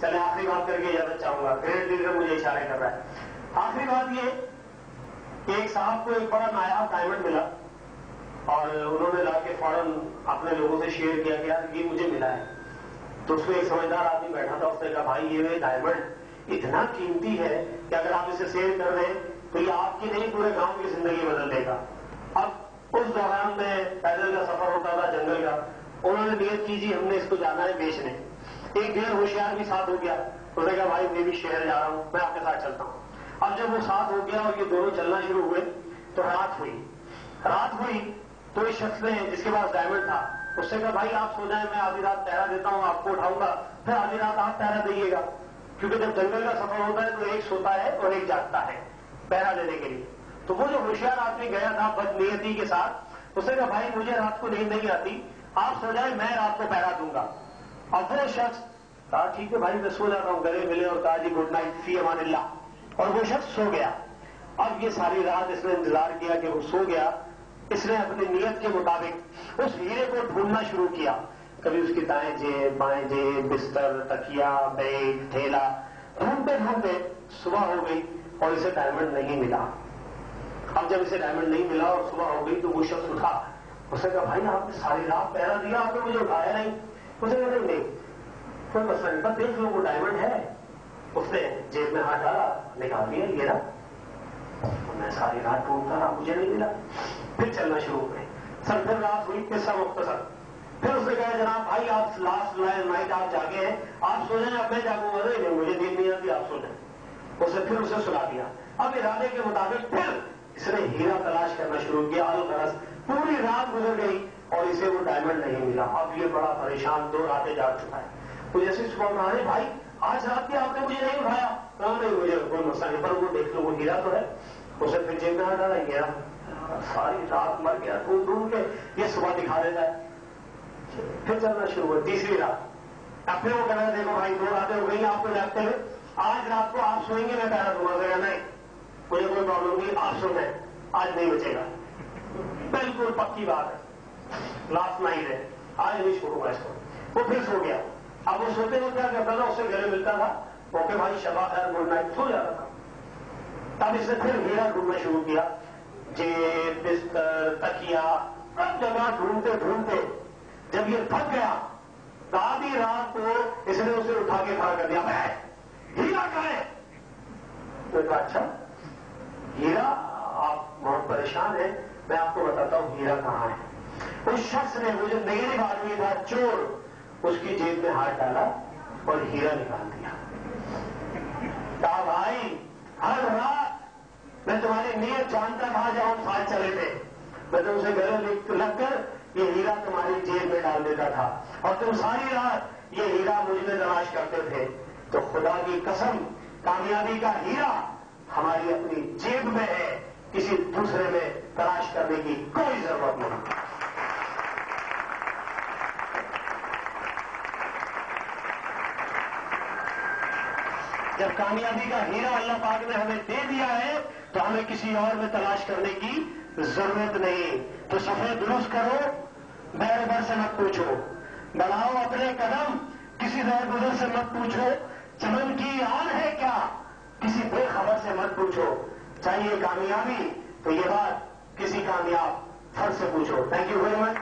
چلے آخری بات کر کے اجازت چاہوں گا، گریٹ لیڈر مجھے اشارے کر رہا ہے. آخری بات یہ کہ ایک صاحب کو ایک بڑا نایاب ڈائمنڈ ملا اور انہوں نے لا کے فوراً اپنے لوگوں سے شیئر کیا کہ یار یہ مجھے ملا ہے. تو اس میں ایک سمجھدار آدمی بیٹھا تھا، اس نے کہا بھائی یہ ڈائمنڈ اتنا قیمتی ہے کہ اگر آپ اسے سیل کر دیں تو یہ آپ کی نہیں پورے گاؤں کی زندگی بدل دے گا. اب اس دوران میں پیدل کا سفر ہوتا تھا جنگل کا، انہوں نے نیت کی جی ہم نے اس کو جانا ہے بیچنے. ایک غیر ہوشیار بھی ساتھ ہو گیا، انہوں نے کہا بھائی میں بھی شہر جا رہا ہوں، میں آپ کے ساتھ چلتا ہوں. اب جب وہ ساتھ ہو گیا اور یہ دونوں چلنا شروع ہوئے تو رات ہوئی تو اس شخص نے جس کے پاس ڈائمنڈ تھا اس سے کہا بھائی آپ سو جائیں، میں آدھی رات پہرا دیتا ہوں، آپ کو اٹھاؤں گا، پھر آدھی رات آپ پہرا دئیے گا. کیونکہ جب جنگل کا سفر ہوتا ہے تو ایک سوتا ہے اور ایک جاگتا ہے پہرا دینے کے لیے. تو وہ جو ہوشیار آدمی گیا تھا بد نیتی کے ساتھ، اس نے کہا بھائی مجھے رات کو نیند نہیں آتی، آپ سو جائیں میں رات کو پہرا دوں گا. اور پھر شخص کہا ٹھیک ہے بھائی میں سو جاتا ہوں، گلے ملے اور کہا جی گڈ نائٹ فی امان اللہ، اور وہ شخص سو گیا. اب یہ ساری رات اس نے انتظار کیا کہ وہ سو گیا. اس نے اپنی نیت کے مطابق اس ہیرے کو ڈھونڈنا شروع کیا. کبھی اس کی دائیں جیب بائیں جیب بستر تکیا بیگ تھیلا ڈھونڈتے ڈھونڈتے صبح ہو گئی اور اسے ڈائمنڈ نہیں ملا. اب جب اسے ڈائمنڈ نہیں ملا اور صبح ہو گئی تو وہ شخص اٹھا، اس نے کہا بھائی آپ نے ساری رات پہرا دیا، آپ نے مجھے اٹھایا نہیں. اس نے کہا نہیں کوئی مسئلہ نہیں، بس دیکھ لو وہ ڈائمنڈ ہے. اس نے جیب میں ہاتھ ڈالا، نکال لیا یہ رہا. میں ساری رات ڈھونڈتا رہا مجھے نہیں ملا. پھر چلنا شروع ہوئے. سر پھر رات ہوئی، قصہ مختصر. پھر اس نے کہا جناب بھائی آپ لاسٹ نائٹ آپ جاگے ہیں، آپ سو جائیں، اب میں جاگوں گا. نہیں مجھے نیند نہیں آتی، آپ سو جائیں. اس نے پھر اسے سلا دیا. اب ارادے کے مطابق پھر اس نے ہیرا تلاش کرنا شروع کیا. الغرض پوری رات گزر گئی اور اسے وہ ڈائمنڈ نہیں ملا. اب یہ بڑا پریشان، 2 راتیں جاگ چکا ہے. تو جیسے صبح میں آنے بھائی آج رات کے آپ نے مجھے نہیں اٹھایا. نہیں مجھے کوئی مسئلہ نہیں، پر وہ دیکھ لو وہ ہیرا تو ہے. اسے پھر جیب میں ڈالا گیا، ساری رات مر گیا ڈھونڈ ڈھونڈ کے، یہ صبح دکھا دیتا ہے. پھر چلنا شروع ہوا. تیسری رات اب پھر وہ کہنا دیکھو بھائی 2 راتیں ہو گئی آپ کو جاگتے ہوئے، آج رات کو آپ سوئیں گے میں پہرا دوں گا. نہیں مجھے کوئی پرابلم نہیں، آپ سو جائیں، آج نہیں بچے گا. بالکل پکی بات ہے، لاسٹ نائٹ ہے، آج نہیں چھوڑوں گا اس کو. وہ پھر سو گیا. اب وہ سوتے ہوئے کیا کرتا تھا، اس سے گلے ملتا تھا، اوکے بھائی شبا خیر گڈ نائٹ، سو جاتا تھا. تب اس نے پھر ہیرا ڈھونڈنا شروع کیا. جیب بستر تکیا سب جگہ ڈھونڈتے ڈھونڈتے جب یہ تھک گیا تو آدھی رات کو اس نے اسے اٹھا کے کھڑا کر دیا. میں ہیرا کہاں ہے؟ تو کہا اچھا ہیرا، آپ بہت پریشان ہیں، میں آپ کو بتاتا ہوں ہیرا کہاں ہے. اس شخص نے، وہ جو نیگیٹو آدمی تھا چور، اس کی جیب میں ہاتھ ڈالا اور ہیرا نکال دیا. کہا بھائی ہر رات میں تمہاری نیت جانتا تھا جب ہم ساتھ چلے تھے، میں تم سے گلے لگ کر یہ ہیرا تمہاری جیب میں ڈال دیتا تھا اور تم ساری رات یہ ہیرا مجھ میں تلاش کرتے تھے. تو خدا کی قسم کامیابی کا ہیرا ہماری اپنی جیب میں ہے، کسی دوسرے میں تلاش کرنے کی کوئی ضرورت نہیں. جب کامیابی کا ہیرا اللہ پاک نے ہمیں دے دیا ہے تو ہمیں کسی اور میں تلاش کرنے کی ضرورت نہیں. تو صفحے درست کرو، بیر بر سے مت پوچھو، بڑھاؤ اپنے قدم، کسی دیر گزر سے مت پوچھو، چمن کی آن ہے کیا، کسی بے خبر سے مت پوچھو. چاہیے کامیابی تو یہ بات کسی کامیاب فرد سے پوچھو. Thank you very much.